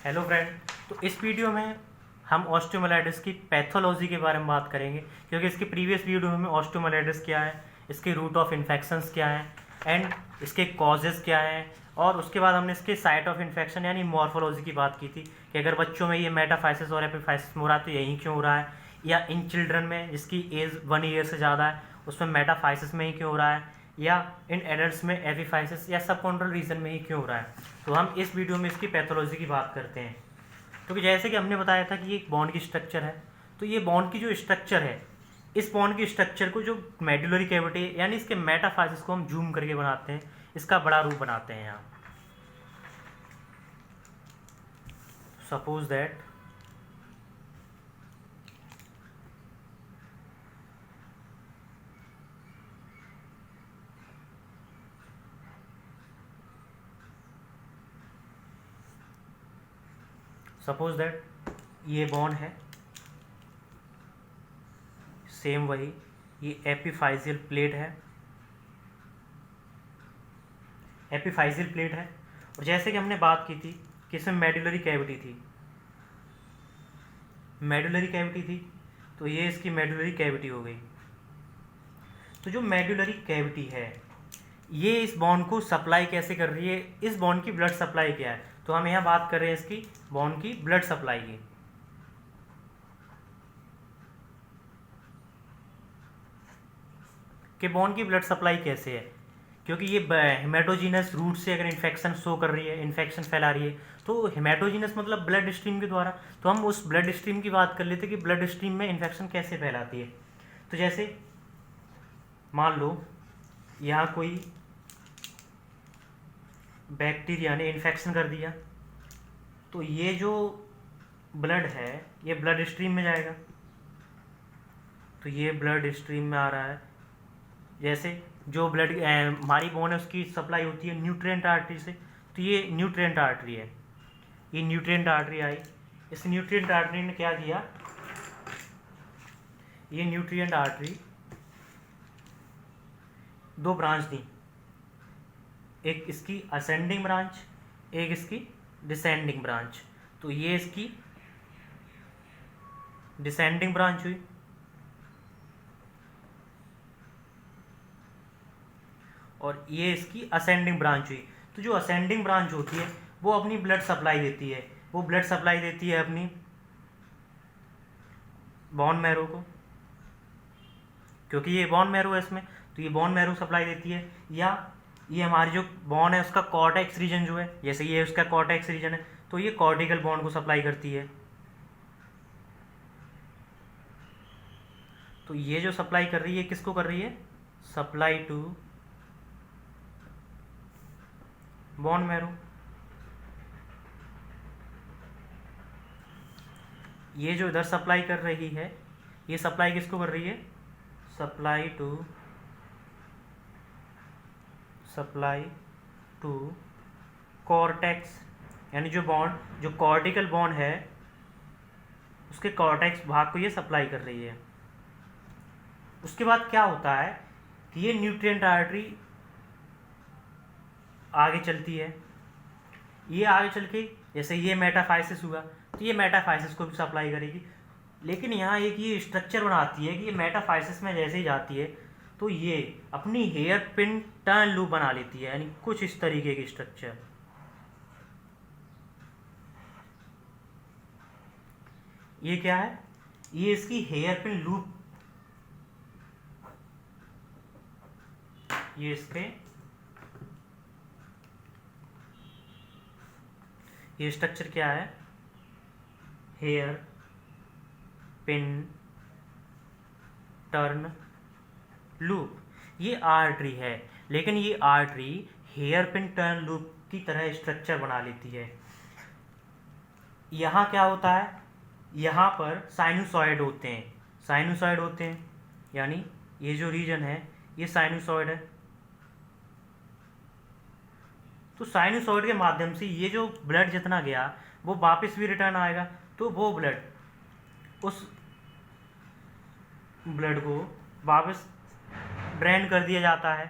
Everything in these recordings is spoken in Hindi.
Hello friend. तो इस वीडियो में हम ऑस्टियोमाइलाइटिस की पैथोलॉजी के बारे में बात करेंगे, क्योंकि इसके प्रीवियस वीडियो में ऑस्टियोमाइलाइटिस क्या है, इसके रूट ऑफ इन्फेक्शंस क्या हैं एंड इसके कॉजेज़ क्या हैं, और उसके बाद हमने इसके साइट ऑफ इन्फेक्शन यानी मॉर्फोलॉजी की बात की थी कि अगर बच्चों में ये मेटाफाइसिस और एपिफाइसिस में हो रहा है तो यही क्यों हो रहा है, या इन चिल्ड्रन में जिसकी एज 1 ईयर से ज़्यादा है उसमें मेटाफाइसिस में ही क्यों हो रहा है, या इन एडल्ट्स में एपिफाइसिस या सबकॉन्ड्रल रीजन में ही क्यों हो रहा है। तो हम इस वीडियो में इसकी पैथोलॉजी की बात करते हैं। तो जैसे कि हमने बताया था कि ये एक बॉन्ड की स्ट्रक्चर है, तो ये बॉन्ड की जो स्ट्रक्चर है, इस बॉन्ड की स्ट्रक्चर को जो मेडुलरी कैविटी यानी इसके मेटाफाइसिस को हम जूम करके बनाते हैं, इसका बड़ा रूप बनाते हैं। यहाँ सपोज दैट ये बॉन्ड है, सेम वही ये एपिफाइजियल प्लेट है, एपिफाइजियल प्लेट है। और जैसे कि हमने बात की थी कि इसमें मेडुलरी कैविटी थी, तो ये इसकी मेडुलरी कैविटी हो गई। तो जो मेडुलरी कैविटी है ये इस बॉन्ड को सप्लाई कैसे कर रही है, इस बॉन्ड की ब्लड सप्लाई क्या है। तो हम यहाँ बात कर रहे हैं इसकी बॉन्ड की ब्लड सप्लाई की। बॉन्ड की ब्लड सप्लाई कैसे है, क्योंकि ये हेमेटोजीनस रूट से अगर इन्फेक्शन शो कर रही है, इन्फेक्शन फैला रही है, तो हेमेटोजीनस मतलब ब्लड स्ट्रीम के द्वारा। तो हम उस ब्लड स्ट्रीम की बात कर लेते कि ब्लड स्ट्रीम में इन्फेक्शन कैसे फैलाती है। तो जैसे मान लो यहाँ कोई बैक्टीरिया ने इन्फेक्शन कर दिया, तो ये जो ब्लड है ये ब्लड स्ट्रीम में जाएगा। तो ये ब्लड स्ट्रीम में आ रहा है। जैसे जो ब्लड हमारी बोन है उसकी सप्लाई होती है न्यूट्रिएंट आर्टरी से, तो ये न्यूट्रिएंट आर्टरी है, ये न्यूट्रिएंट आर्टरी आई। इस न्यूट्रिएंट आर्टरी ने क्या किया, ये न्यूट्रिएंट आर्टरी दो ब्रांच दी, एक इसकी असेंडिंग ब्रांच, एक इसकी डिसेंडिंग ब्रांच। तो ये इसकी डिसेंडिंग ब्रांच हुई, और ये इसकी असेंडिंग ब्रांच हुई। तो जो असेंडिंग ब्रांच होती है वो अपनी ब्लड सप्लाई देती है, वो ब्लड सप्लाई देती है अपनी बोन मैरो को, क्योंकि ये बोन मैरो है इसमें, तो ये बोन मैरो सप्लाई देती है। या ये हमारी जो बोन है उसका कॉर्टेक्स रीजन जो है, जैसे ये उसका कॉर्टेक्स रीजन है, तो ये कॉर्टिकल बोन को सप्लाई करती है। तो ये जो सप्लाई कर रही है किसको कर रही है, सप्लाई टू बोन मैरो। ये जो इधर सप्लाई कर रही है ये सप्लाई किसको कर रही है, सप्लाई टू कॉर्टेक्स, यानी जो बॉन्ड जो कॉर्टिकल बॉन्ड है उसके कॉर्टेक्स भाग को ये सप्लाई कर रही है। उसके बाद क्या होता है कि ये न्यूट्रिएंट आर्टरी आगे चलती है, ये आगे चल के जैसे ये मेटाफाइसिस हुआ तो ये मेटाफाइसिस को भी सप्लाई करेगी। लेकिन यहाँ एक ये स्ट्रक्चर बनाती है कि ये मेटाफाइसिस में जैसे ही जाती है तो ये अपनी हेयर पिन टर्न लूप बना लेती है, यानी कुछ इस तरीके की स्ट्रक्चर। ये क्या है, ये इसकी हेयर पिन लूप, ये इसके ये स्ट्रक्चर क्या है, हेयर पिन टर्न लूप। ये आर्टरी है, लेकिन ये artery hairpin turn loop की तरह स्ट्रक्चर बना लेती है। यहाँ क्या होता है, यहाँ पर साइनूसॉइड होते हैं, यानी ये जो रीजन है ये साइनूसॉइड है। तो साइनूसॉइड के माध्यम से ये जो ब्लड जितना गया वो वापस भी रिटर्न आएगा, तो वो ब्लड उस ब्लड को वापस ड्रेन कर दिया जाता है।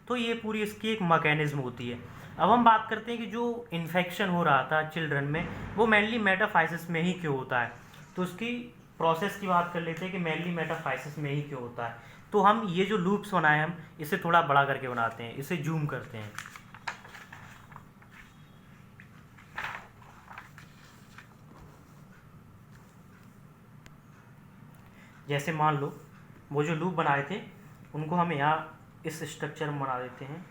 तो ये पूरी इसकी एक मैकेनिज्म होती है। अब हम बात करते हैं कि जो इन्फेक्शन हो रहा था चिल्ड्रन में वो मेनली मेटाफाइसिस में ही क्यों होता है। तो उसकी प्रोसेस की बात कर लेते हैं कि मेनली मेटाफाइसिस में ही क्यों होता है। तो हम ये जो लूप्स बनाए हम इसे थोड़ा बड़ा करके बनाते हैं, इसे जूम करते हैं। जैसे मान लो वो जो लूप बनाए थे उनको हम यहाँ इस स्ट्रक्चर में बना देते हैं।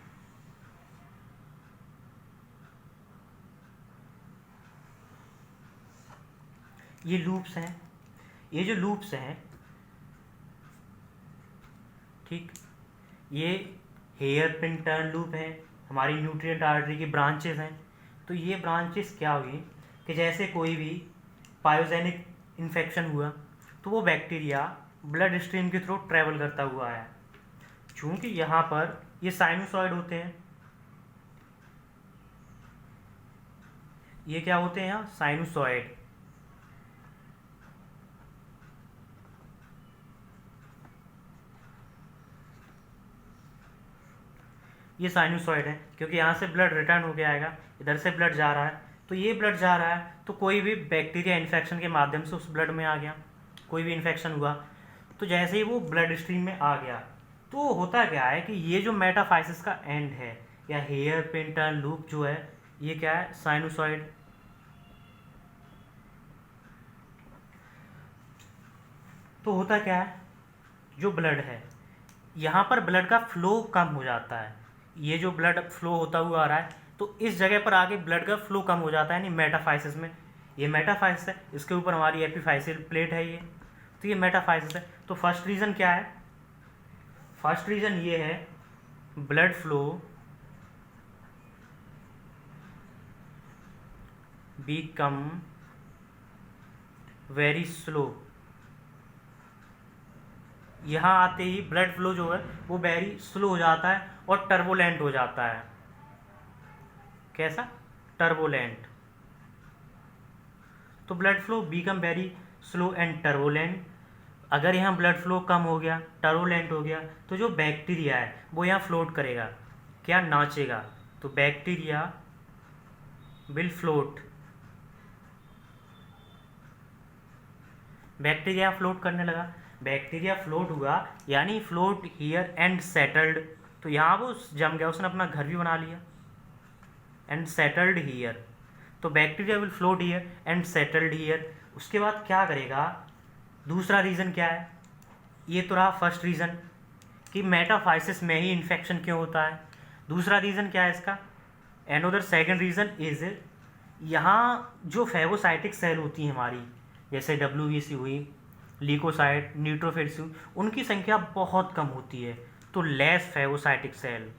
ये लूप्स हैं, ये जो लूप्स हैं, ठीक, ये हेयर पिन टर्न लूप है, हमारी न्यूट्रिएंट आर्टरी की ब्रांचेस हैं। तो ये ब्रांचेस क्या हुई कि जैसे कोई भी पायोजेनिक इन्फेक्शन हुआ तो वो बैक्टीरिया ब्लड स्ट्रीम के थ्रू ट्रैवल करता हुआ आया। चूंकि यहाँ पर ये साइनोसॉइड होते हैं, ये क्या होते हैं यहाँ साइनोसॉइड। ये साइनोसॉइड है क्योंकि यहाँ से ब्लड रिटर्न होके आएगा, इधर से ब्लड जा रहा है, तो ये ब्लड जा रहा है तो कोई भी बैक्टीरिया इन्फेक्शन के माध्यम से उस ब्लड में आ गया, कोई भी इन्फेक्शन हुआ तो जैसे ही वो ब्लड स्ट्रीम में आ गया तो होता क्या है कि ये जो मेटाफाइसिस का एंड है या हेयर पिन टर्न लूप जो है ये क्या है साइनोसॉइड। तो होता क्या है, जो ब्लड है यहाँ पर ब्लड का फ्लो कम हो जाता है, ये जो ब्लड फ्लो होता हुआ आ रहा है तो इस जगह पर आके ब्लड का फ्लो कम हो जाता है, यानी मेटाफाइसिस में। ये मेटाफाइसिस है, इसके ऊपर हमारी एपिफाइसियल प्लेट है ये, तो ये मेटाफाइसिस है। तो फर्स्ट रीज़न क्या है, फर्स्ट रीज़न ये है blood flow become very slow. यहाँ आते ही ब्लड फ्लो जो है वो वेरी स्लो हो जाता है और टर्बुलेंट हो जाता है। कैसा, टर्बुलेंट। तो blood flow become very slow and turbulent. अगर यहाँ ब्लड फ्लो कम हो गया, टर्बुलेंट हो गया, तो जो बैक्टीरिया है वो यहाँ फ्लोट करेगा, क्या नाचेगा। तो bacteria will float, bacteria float करने लगा, बैक्टीरिया फ्लोट हुआ यानी फ्लोट हियर एंड सेटल्ड। तो यहाँ वो जम गया, उसने अपना घर भी बना लिया, एंड सेटल्ड हियर। तो bacteria will float here and settled here. उसके बाद क्या करेगा, दूसरा रीज़न क्या है, ये तो रहा फर्स्ट रीज़न कि मेटाफाइसिस में ही इन्फेक्शन क्यों होता है। दूसरा रीज़न क्या है इसका, एनोदर सेकंड रीज़न इज यहाँ जो फेगोसाइटिक सेल होती हैं हमारी, जैसे WBC हुई, ल्यूकोसाइट, न्यूट्रोफिल्स हुई, उनकी संख्या बहुत कम होती है। तो less phagocytic cell,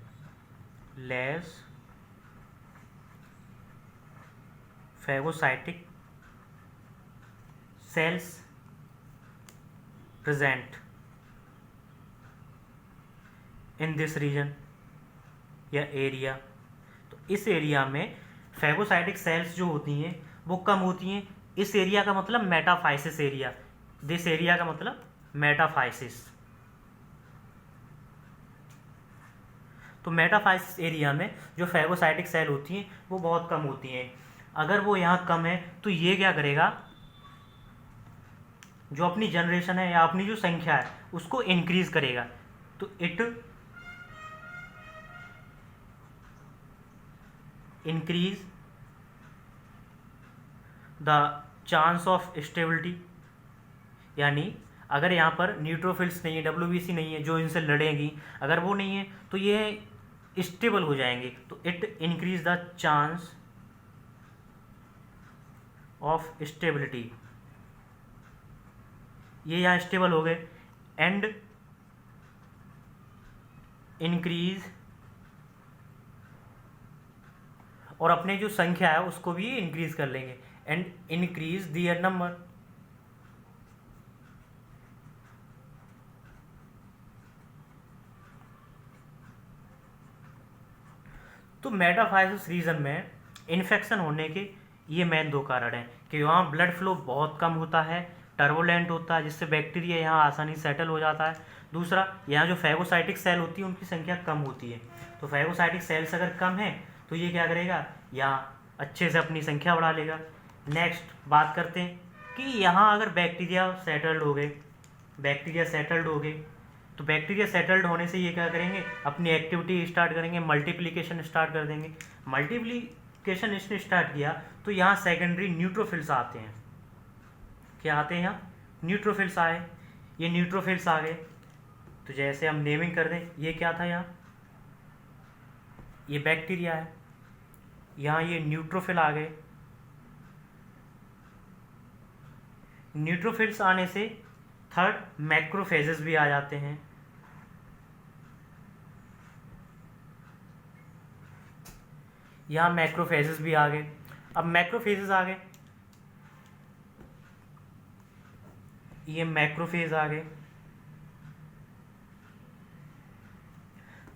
less phagocytic cells present in this region या एरिया। तो इस एरिया में फेगोसाइटिक सेल्स जो होती हैं वो कम होती हैं। इस एरिया का मतलब मेटाफाइसिस एरिया, दिस एरिया का मतलब मेटाफाइसिस। तो मेटाफाइसिस एरिया में जो फेगोसाइटिक सेल होती हैं वो बहुत कम होती हैं। अगर वो यहाँ कम है तो ये क्या करेगा, जो अपनी जनरेशन है या अपनी जो संख्या है उसको इंक्रीज करेगा। तो it increase the chance of stability, यानी अगर यहाँ पर न्यूट्रोफिल्स नहीं है, WBC नहीं है जो इनसे लड़ेंगी, अगर वो नहीं है तो ये स्टेबल हो जाएंगे। तो it increase the chance of stability, ये यहाँ स्टेबल हो गए, एंड इंक्रीज, और अपने जो संख्या है उसको भी इंक्रीज कर लेंगे, एंड इंक्रीज दियर नंबर। तो मेटाफाइसिस रीजन में इन्फेक्शन होने के ये मेन दो कारण हैं कि वहाँ ब्लड फ्लो बहुत कम होता है, टर्बुलेंट होता है, जिससे बैक्टीरिया यहाँ आसानी सेटल हो जाता है। दूसरा, यहाँ जो फेगोसाइटिक सेल होती है उनकी संख्या कम होती है। तो फेगोसाइटिक सेल्स अगर कम है तो ये क्या करेगा, यहाँ अच्छे से अपनी संख्या बढ़ा लेगा। नेक्स्ट बात करते हैं कि यहाँ अगर बैक्टीरिया सेटल्ड हो गए, बैक्टीरिया सेटल्ड हो गए, तो बैक्टीरिया सेटल्ड होने से ये क्या करेंगे, अपनी एक्टिविटी स्टार्ट करेंगे, मल्टीप्लिकेशन स्टार्ट कर देंगे। मल्टीप्लिकेशन इसने स्टार्ट किया तो यहाँ सेकेंडरी न्यूट्रोफिल्स आते हैं। क्या आते हैं यहाँ, न्यूट्रोफिल्स आए। ये न्यूट्रोफिल्स आ गए तो जैसे हम नेमिंग कर दें, ये क्या था यहाँ, ये बैक्टीरिया है, यहाँ ये न्यूट्रोफिल आ गए। न्यूट्रोफिल्स आने से थर्ड मैक्रोफेजेस भी आ जाते हैं। यहाँ मैक्रोफेजेस भी आ गए। अब मैक्रोफेजेस आ गए, ये मैक्रोफेज आ गए।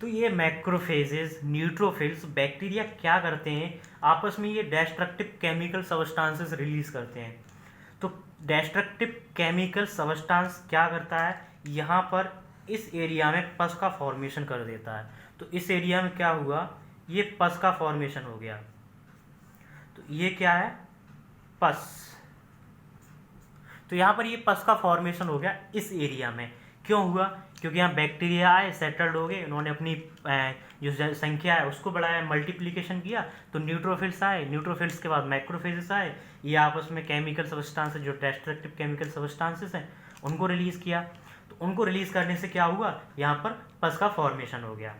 तो ये मैक्रोफेजेस, न्यूट्रोफिल्स, बैक्टीरिया क्या करते हैं, आपस में ये डेस्ट्रक्टिव केमिकल सबस्टांसेस रिलीज करते हैं। तो डेस्ट्रक्टिव केमिकल सबस्टांस क्या करता है, यहाँ पर इस एरिया में पस का फॉर्मेशन कर देता है। तो इस एरिया में क्या हुआ, ये पस का फॉर्मेशन हो गया। तो ये क्या है, पस। तो यहाँ पर ये पस का फॉर्मेशन हो गया इस एरिया में। क्यों हुआ, क्योंकि यहाँ बैक्टीरिया आए, सेटल्ड हो गए, उन्होंने अपनी जो संख्या है उसको बढ़ाया, मल्टीप्लिकेशन किया, तो न्यूट्रोफिल्स आए। न्यूट्रोफिल्स के बाद मैक्रोफेजेस आए, ये आपस में केमिकल सबस्टांसेस, जो डेस्ट्रक्टिव केमिकल सबस्टांसेस हैं, उनको रिलीज किया। तो उनको रिलीज करने से क्या हुआ, यहाँ पर पस का फॉर्मेशन हो गया।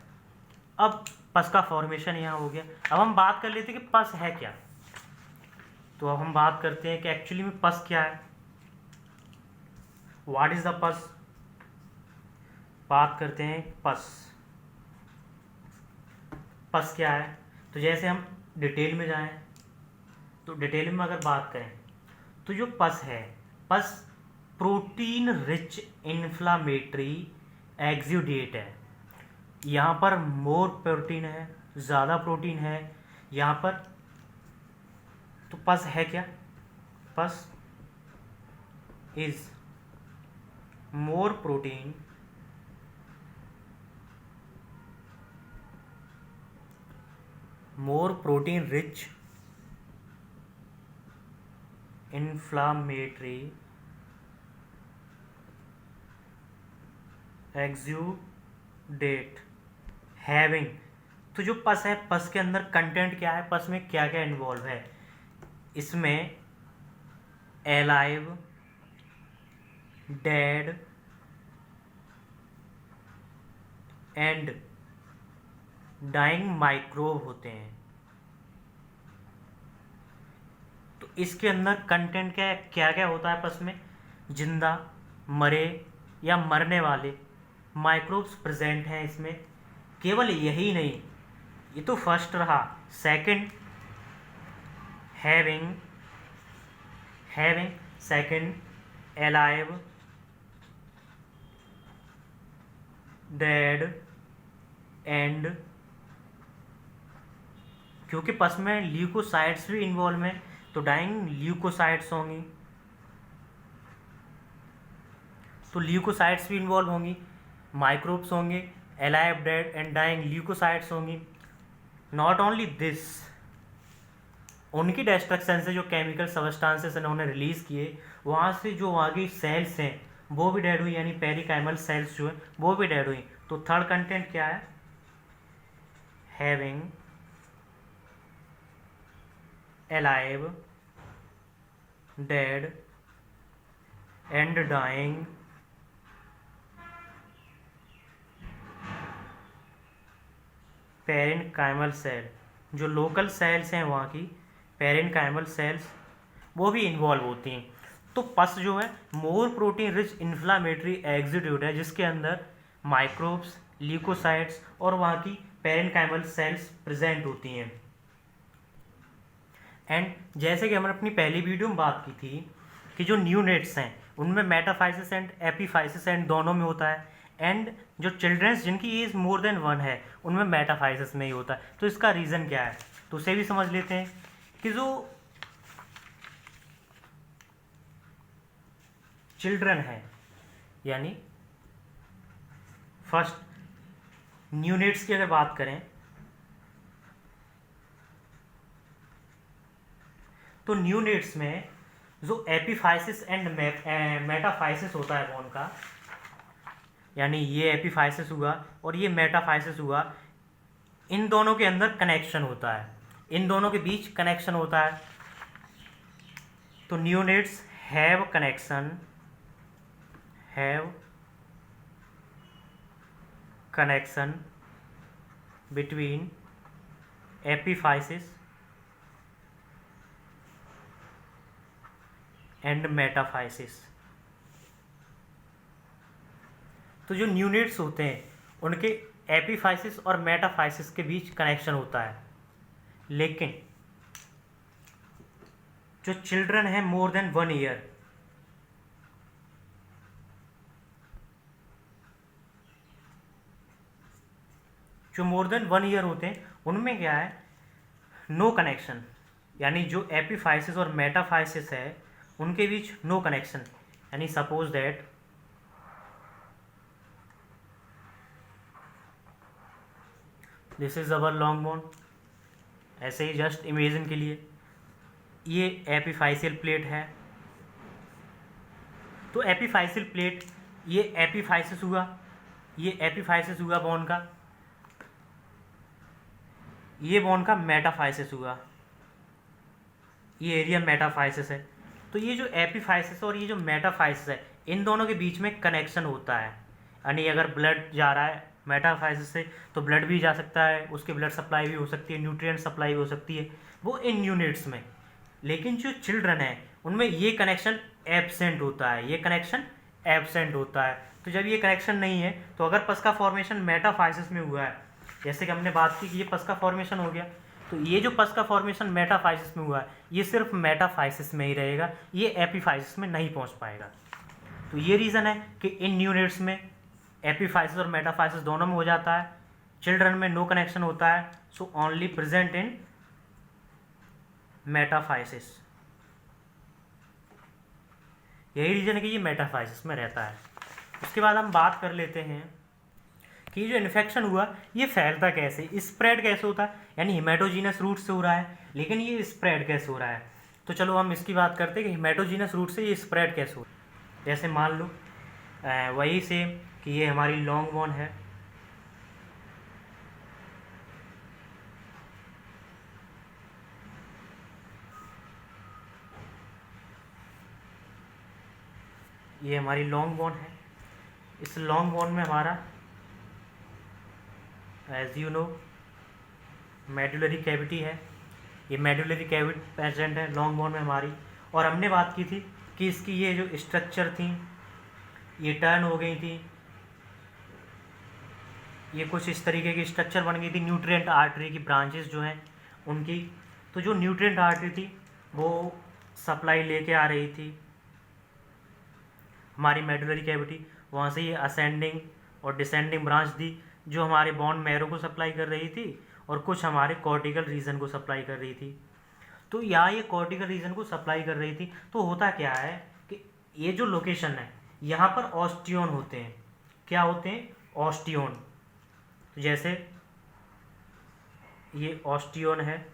अब पस का फॉर्मेशन यहाँ हो गया। अब हम बात कर लेते हैं कि पस है क्या। तो अब हम बात करते हैं कि एक्चुअली में पस क्या है, व्हाट इज द पस। बात करते हैं पस, पस क्या है। तो जैसे हम डिटेल में जाएं, तो डिटेल में अगर बात करें तो जो पस है, पस प्रोटीन रिच इन्फ्लामेटरी एक्सुडेट है। यहाँ पर मोर प्रोटीन है, ज़्यादा प्रोटीन है यहाँ पर। तो पस है क्या, पस is more protein rich inflammatory exudate having. तो जो पस है, पस के अंदर कंटेंट क्या है, पस में क्या क्या इन्वॉल्व है, इसमें alive, dead and dying microbe होते हैं। तो इसके अंदर कंटेंट क्या क्या होता है पस में, जिंदा, मरे या मरने वाले माइक्रोब्स प्रेजेंट हैं इसमें। केवल यही नहीं, ये तो फर्स्ट रहा। Second, having second alive, dead and, क्योंकि पस में ल्यूकोसाइट्स भी इन्वॉल्व हैं तो डाइंग ल्यूकोसाइट्स होंगी, तो ल्यूकोसाइट्स भी इन्वॉल्व होंगी, माइक्रोब्स होंगे, alive, dead and dying leucocytes होंगी। नॉट ओनली दिस, उनकी डिस्ट्रक्शन से जो केमिकल सबस्टांसेस इन्होंने रिलीज किए, वहाँ से जो वहाँ की सेल्स हैं वो भी डेड हुई, यानी पेरिकाइमल सेल्स जो है वो भी डेड हुई। तो थर्ड कंटेंट क्या है, having, alive, dead and dying parenchymal cell, जो लोकल सेल्स हैं वहाँ की पेरेन्काइमल सेल्स, वो भी इन्वॉल्व होती हैं। तो पस जो है more protein rich inflammatory exudate है, जिसके अंदर माइक्रोब्स, ल्यूकोसाइट्स और वहाँ की पेरेन्काइमल सेल्स प्रेजेंट होती हैं। एंड जैसे कि हमने अपनी पहली वीडियो में बात की थी कि जो न्यूनेट्स हैं उनमें मेटाफाइसिस एंड एपीफाइसिस एंड दोनों में होता है, एंड जो चिल्ड्रंस जिनकी एज मोर देन 1 है उनमें मेटाफाइसिस में ही होता है। तो इसका रीज़न क्या है, तो उसे भी समझ लेते हैं कि जो चिल्ड्रन है, यानी फर्स्ट न्यूनेट्स की अगर बात करें तो न्यूनेट्स में जो एपिफाइसिस एंड मेटाफाइसिस होता है बॉन का, यानी ये एपिफाइसिस हुआ और ये मेटाफाइसिस हुआ, इन दोनों के अंदर कनेक्शन होता है, इन दोनों के बीच कनेक्शन होता है। तो neonates have connection between epiphysis and metaphysis. तो जो न्यूनेट्स होते हैं उनके एपिफाइसिस और मेटाफाइसिस के बीच कनेक्शन होता है, लेकिन जो चिल्ड्रन है मोर देन 1 ईयर, जो मोर देन 1 ईयर होते हैं उनमें क्या है, नो कनेक्शन, यानी जो एपिफाइसिस और मेटाफाइसिस है उनके बीच नो कनेक्शन। यानी suppose that this is our long bone, ऐसे ही जस्ट इमेजिन के लिए ये एपिफाइसियल प्लेट है। तो एपिफाइसियल प्लेट, ये एपिफाइसिस हुआ, ये एपिफाइसिस हुआ बॉन का, ये बॉन का मेटाफाइसिस हुआ, ये एरिया मेटाफाइसिस है। तो ये जो एपिफाइसिस और ये जो मेटाफाइसिस है इन दोनों के बीच में कनेक्शन होता है। यानी अगर ब्लड जा रहा है मेटाफाइसिस से तो ब्लड भी जा सकता है, उसकी ब्लड सप्लाई भी हो सकती है, न्यूट्रिएंट सप्लाई भी हो सकती है, वो इन यूनिट्स में। लेकिन जो चिल्ड्रन है उनमें ये कनेक्शन एब्सेंट होता है, ये कनेक्शन एब्सेंट होता है। तो जब ये कनेक्शन नहीं है तो अगर पस का फॉर्मेशन मेटाफाइसिस में हुआ है, जैसे कि हमने बात की कि ये पस का फॉर्मेशन हो गया, तो ये जो पस का फॉर्मेशन मेटाफाइसिस में हुआ है ये सिर्फ मेटाफाइसिस में ही रहेगा, ये एपिफाइसिस में नहीं पहुंच पाएगा। तो ये रीज़न है कि इन यूनिट्स में एपिफाइसिस और मेटाफाइसिस दोनों में हो जाता है, चिल्ड्रन में नो कनेक्शन होता है, so only present in metaphysis. यही रीज़न है कि ये मेटाफाइसिस में रहता है। उसके बाद हम बात कर लेते हैं कि जो इन्फेक्शन हुआ ये फैलता कैसे, स्प्रेड कैसे होता है। यानी हिमेटोजीनस रूट से हो रहा है, लेकिन ये स्प्रेड कैसे हो रहा है। तो चलो हम इसकी बात करते हैं कि हिमेटोजीनस रूट से ये स्प्रेड कैसे हो रहा है। जैसे मान लो वही सेम कि ये हमारी लॉन्ग बोन है, ये हमारी लॉन्ग बोन है। इस लॉन्ग बोन में हमारा as you know medullary cavity है, ये मेडुलरी कैविटी प्रेजेंट है लॉन्ग बोन में हमारी। और हमने बात की थी कि इसकी ये जो स्ट्रक्चर थी ये टर्न हो गई थी, ये कुछ इस तरीके की स्ट्रक्चर बन गई थी न्यूट्रिएंट आर्टरी की ब्रांचेस जो हैं उनकी। तो जो न्यूट्रिएंट आर्टरी थी वो सप्लाई लेके आ रही थी हमारी मेडुलरी कैविटी, वहाँ से ये असेंडिंग और डिसेंडिंग ब्रांच दी जो हमारे बोन मैरो को सप्लाई कर रही थी और कुछ हमारे कॉर्टिकल रीजन को सप्लाई कर रही थी। तो यहाँ ये कॉर्टिकल रीजन को सप्लाई कर रही थी। तो होता क्या है कि ये जो लोकेशन है यहाँ पर ऑस्टियोन होते हैं। क्या होते हैं? ऑस्टियोन। तो जैसे ये ऑस्टियोन है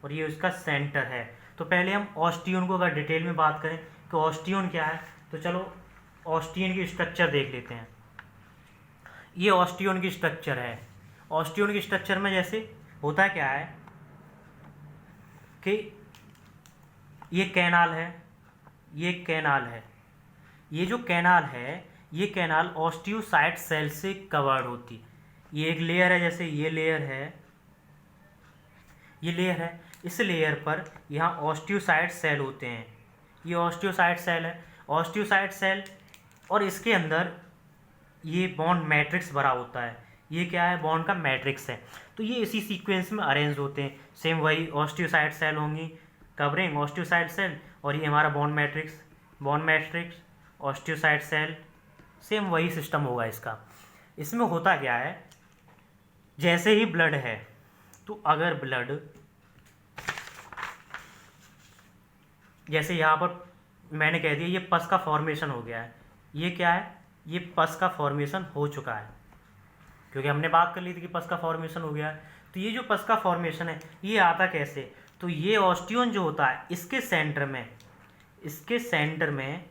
और ये उसका सेंटर है। तो पहले हम ऑस्टियोन को अगर डिटेल में बात करें कि ऑस्टियोन क्या है, तो चलो ऑस्टियन की स्ट्रक्चर देख लेते हैं। ये ऑस्टियोन की स्ट्रक्चर है। ऑस्टियोन की स्ट्रक्चर में जैसे होता क्या है कि ये कैनाल है, ये कैनाल है, ये जो कैनाल है ये कैनाल ऑस्टियोसाइट सेल से कवर्ड होती। ये एक लेयर है, जैसे ये लेयर है, ये लेयर है, इस लेयर पर यहाँ ऑस्टियोसाइट सेल होते हैं। ये ऑस्टियोसाइट सेल है, ऑस्टियोसाइट सेल, और इसके अंदर ये बॉन्ड मैट्रिक्स भरा होता है। ये क्या है? बॉन्ड का मैट्रिक्स है। तो ये इसी सीक्वेंस में अरेंज होते हैं। सेम वही ऑस्टियोसाइट सेल होंगी कवरिंग ऑस्टियोसाइट सेल, और ये हमारा bond matrix osteocyte cell, same वही सिस्टम होगा इसका। इसमें होता क्या है, जैसे ही ब्लड है तो अगर ब्लड जैसे यहाँ पर मैंने कह दिया ये पस का फॉर्मेशन हो गया है, ये क्या है? ये पस का फॉर्मेशन हो चुका है, क्योंकि हमने बात कर ली थी कि पस का फॉर्मेशन हो गया है। तो ये जो पस का फॉर्मेशन है ये आता कैसे? तो ये ऑस्टियोन जो होता है इसके सेंटर में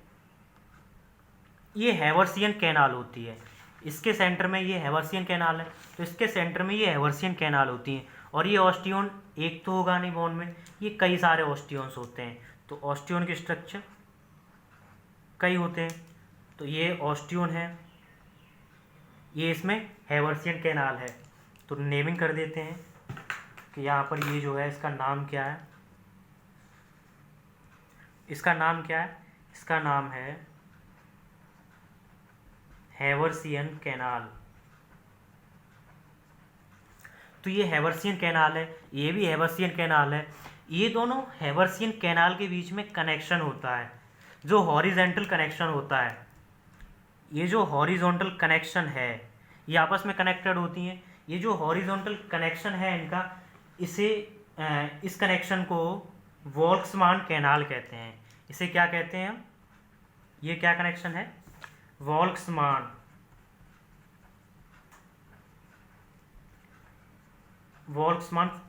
ये हैवर्सियन कैनाल होती है। इसके सेंटर में ये हैवर्सियन कैनाल है, तो इसके सेंटर में ये हैवर्सियन कैनाल होती है। और ये ऑस्टियोन एक तो होगा नहीं बोन में, ये कई सारे ऑस्टियोन्स होते हैं। तो ऑस्टियोन के स्ट्रक्चर कई होते हैं। तो ये ऑस्टियोन है, ये इसमें हैवर्सियन कैनाल है। तो नेमिंग कर देते हैं कि यहाँ पर ये जो है इसका नाम क्या है, इसका नाम क्या है, इसका नाम है हैवर्सियन कैनाल। तो ये हैवर्सियन कैनाल है, ये भी हैवर्सियन कैनाल है। ये दोनों हैवर्सियन कैनाल के बीच में कनेक्शन होता है, जो हॉरिजेंटल कनेक्शन होता है। ये जो हॉरिजॉन्टल कनेक्शन है ये आपस में कनेक्टेड होती हैं। ये जो हॉरिजॉन्टल कनेक्शन है इनका, इस कनेक्शन को वोल्क्समान कैनाल कहते हैं। इसे क्या कहते हैं हम, ये क्या कनेक्शन है, वोल्क्समान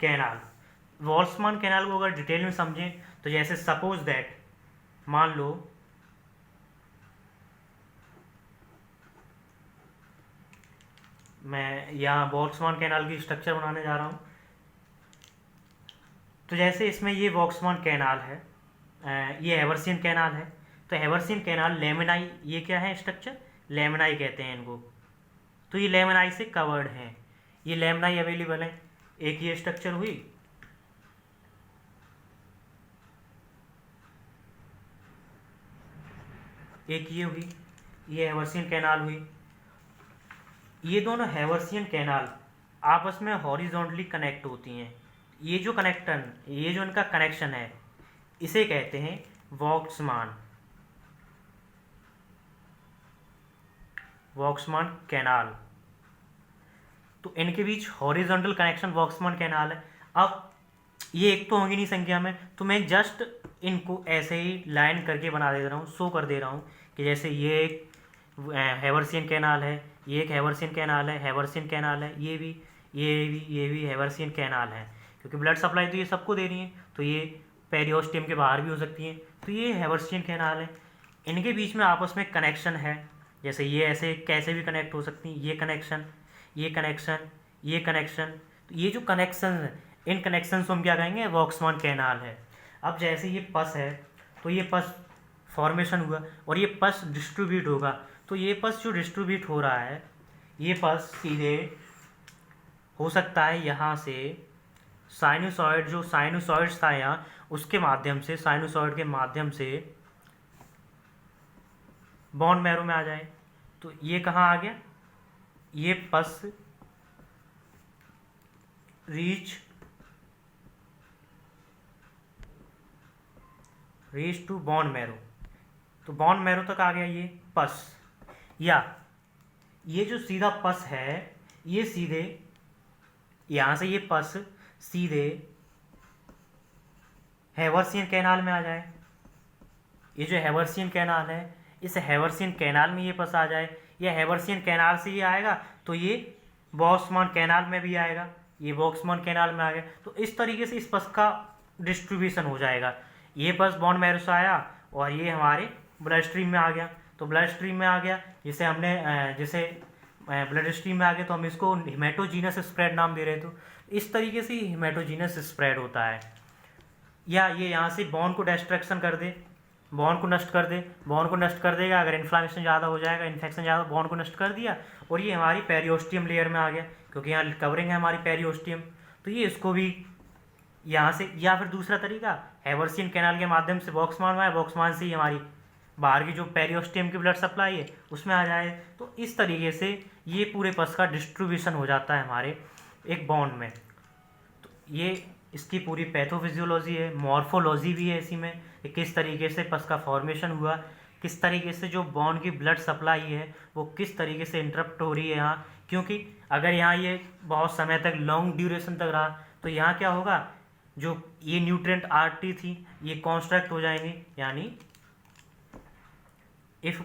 कैनाल। वोल्क्समान कैनाल को अगर डिटेल में समझें तो जैसे सपोज दैट, मान लो मैं यहाँ वोल्क्समान कैनाल की स्ट्रक्चर बनाने जा रहा हूँ। तो जैसे इसमें ये वोल्क्समान कैनाल है, ये हैवर्सियन कैनाल है। तो हैवर्सियन कैनाल लेमिनाई, ये क्या है स्ट्रक्चर, लेमिनाई कहते हैं इनको। तो ये लेमिनाई से कवर्ड हैं, ये लेमिनाई अवेलेबल है। एक ये स्ट्रक्चर हुई, एक ये हुई, ये हैवर्सियन कैनाल हुई। ये दोनों हैवर्सियन कैनाल आपस में हॉरिजॉन्टली कनेक्ट होती हैं। ये जो इनका कनेक्शन है इसे कहते हैं वोल्क्समान कैनाल। तो इनके बीच हॉरिजॉन्टल कनेक्शन वोल्क्समान कैनाल है। अब ये एक तो होंगी नहीं संख्या में, तो मैं जस्ट इनको ऐसे ही लाइन करके बना दे रहा हूँ, शो कर दे रहा हूँ कि जैसे ये एक हैवर्सियन कैनाल है, ये एक हैवर्सियन कैनाल है, हैवर्सियन कैनाल है, ये भी हैवर्सियन कैनाल है। क्योंकि ब्लड सप्लाई तो ये सबको दे रही है, तो ये पेरियोस्टियम के बाहर भी हो सकती हैं। तो ये हैवर्सियन कैनाल है। इनके बीच में आपस में कनेक्शन है, जैसे ये ऐसे कैसे भी कनेक्ट हो सकती हैं, ये कनेक्शन, ये कनेक्शन, ये कनेक्शन। तो ये जो कनेक्शन है, इन कनेक्शन को हम क्या कहेंगे, वोल्क्समान कैनाल है। अब जैसे ये पस है, तो ये पस फॉर्मेशन हुआ और ये पस डिस्ट्रीब्यूट होगा। तो ये पस जो डिस्ट्रीब्यूट हो रहा है, ये पस सीधे हो सकता है यहाँ से साइनोसॉइड, जो साइनोसॉइड्स था यहाँ, उसके माध्यम से, साइनोसॉइड के माध्यम से बोन मैरो में आ जाए। तो ये कहाँ आ गया, ये पस रीच टू बोन मैरो। तो बोन मैरो तक आ गया ये पस। या ये जो सीधा पस है, ये सीधे यहाँ से ये पस सीधे हैवर्सियन कैनाल में आ जाए। ये जो हैवर्सियन कैनाल है, इस हैवर्सियन कैनाल में ये पस आ जाए, या हैवर्सियन कैनाल से ये आएगा तो ये वोल्क्समान कैनाल में भी आएगा, ये वोल्क्समान कैनाल में आ गया। तो इस तरीके से इस पस का डिस्ट्रीब्यूशन हो जाएगा। ये पस बोन मैरो से आया और ये हमारे ब्लड स्ट्रीम में आ गया। तो ब्लड स्ट्रीम में आ गया, जिसे हमने ब्लड स्ट्रीम में आ गया तो हम इसको हिमेटोजीनस स्प्रेड नाम दे रहे थे। इस तरीके से हिमेटोजीनस स्प्रेड होता है। या ये यहाँ से बॉन को डिस्ट्रक्शन कर दे, बॉन को नष्ट कर दे, बॉन को नष्ट कर देगा। अगर इन्फ्लामेशन ज़्यादा हो जाएगा, इन्फेक्शन ज़्यादा, बॉन को नष्ट कर दिया और ये हमारी पेरियोस्टियम लेयर में आ गया, क्योंकि यहाँ कवरिंग है हमारी पेरियोस्टियम। तो ये इसको भी यहाँ से, या फिर दूसरा तरीका हैवर्सियन कैनाल के माध्यम से वोल्क्समान में आए, वोल्क्समान से ही हमारी बाहर की जो पेरियोस्टियम की ब्लड सप्लाई है उसमें आ जाए। तो इस तरीके से ये पूरे पस का डिस्ट्रीब्यूशन हो जाता है हमारे एक बॉन्ड में। तो ये इसकी पूरी पैथोफिजियोलॉजी है, मॉर्फोलॉजी भी है इसी में, कि किस तरीके से पस का फॉर्मेशन हुआ, किस तरीके से जो बॉन्ड की ब्लड सप्लाई है वो किस तरीके से इंटरप्ट हो रही है यहाँ। क्योंकि अगर यहाँ ये बहुत समय तक, लॉन्ग ड्यूरेशन तक रहा तो यहाँ क्या होगा, जो ये न्यूट्रिएंट आर्टरी थी ये कॉन्स्ट्रक्ट हो जाएंगी। यानी इफ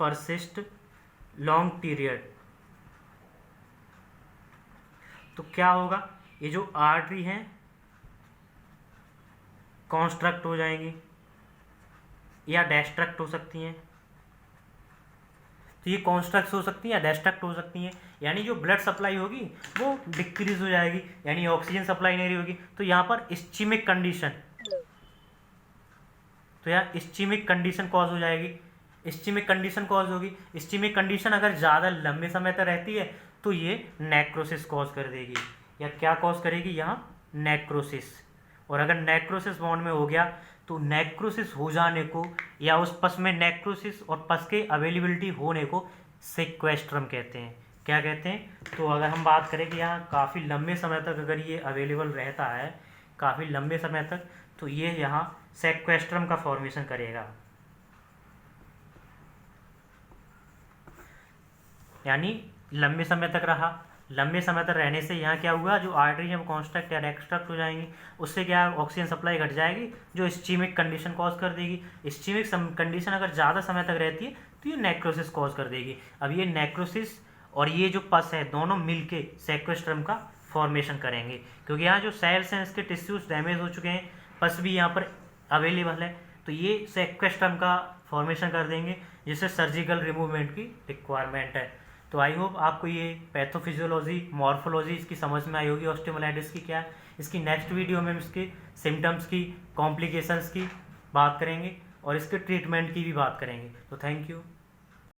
persist long period, तो क्या होगा, ये जो आर्टरी हैं कॉन्स्ट्रक्ट हो जाएंगी या डिस्ट्रक्ट हो सकती हैं। तो ये कॉन्स्ट्रक्ट हो सकती हैं या डिस्ट्रक्ट हो सकती हैं, यानी जो ब्लड सप्लाई होगी वो डिक्रीज हो जाएगी, यानी ऑक्सीजन सप्लाई नहीं रही होगी। तो यहाँ पर इस्चीमिक कंडीशन, तो यहाँ इस्चीमिक कंडीशन कॉज हो जाएगी, इस्चीमिक कंडीशन कॉज होगी। इस्चीमिक कंडीशन अगर ज़्यादा लंबे समय तक रहती है तो ये नेक्रोसिस कॉज कर देगी, या क्या कॉज करेगी यहाँ, नेक्रोसिस। और अगर नेक्रोसिस बॉन्ड में हो गया तो नेक्रोसिस हो जाने को या उस पस में नेक्रोसिस और पस के अवेलेबिलिटी होने को सेक्वेस्ट्रम कहते हैं। क्या कहते हैं, तो अगर हम बात करें कि यहाँ काफ़ी लंबे समय तक अगर ये अवेलेबल रहता है, काफ़ी लंबे समय तक, तो ये यहाँ सेक्वेस्ट्रम का फॉर्मेशन करेगा। यानी लंबे समय तक रहा, लंबे समय तक रहने से यहाँ क्या हुआ, जो आर्टरी है वो कॉन्स्ट्रक्ट या डिस्ट्रक्ट हो जाएंगी, उससे क्या ऑक्सीजन सप्लाई घट जाएगी जो इस्चीमिक कंडीशन कॉज कर देगी। इस्चीमिक कंडीशन अगर ज़्यादा समय तक रहती है तो ये नेक्रोसिस कॉज कर देगी। अब ये नेक्रोसिस और ये जो पस है दोनों मिलके सेक्वेस्ट्रम का फॉर्मेशन करेंगे, क्योंकि यहाँ जो सेल्स हैं इसके टिश्यूज डैमेज हो चुके हैं, पस भी यहाँ पर अवेलेबल है, तो ये सेक्वेस्ट्रम का फॉर्मेशन कर देंगे, जिससे सर्जिकल रिमूवमेंट की रिक्वायरमेंट है। तो आई होप आपको ये पैथोफिजियोलॉजी, मॉर्फोलॉजी इसकी समझ में आई होगी, ऑस्टियोमाइलाइटिस की क्या है। इसकी नेक्स्ट वीडियो में हम इसके सिम्टम्स की, कॉम्प्लिकेशंस की बात करेंगे और इसके ट्रीटमेंट की भी बात करेंगे। तो थैंक यू।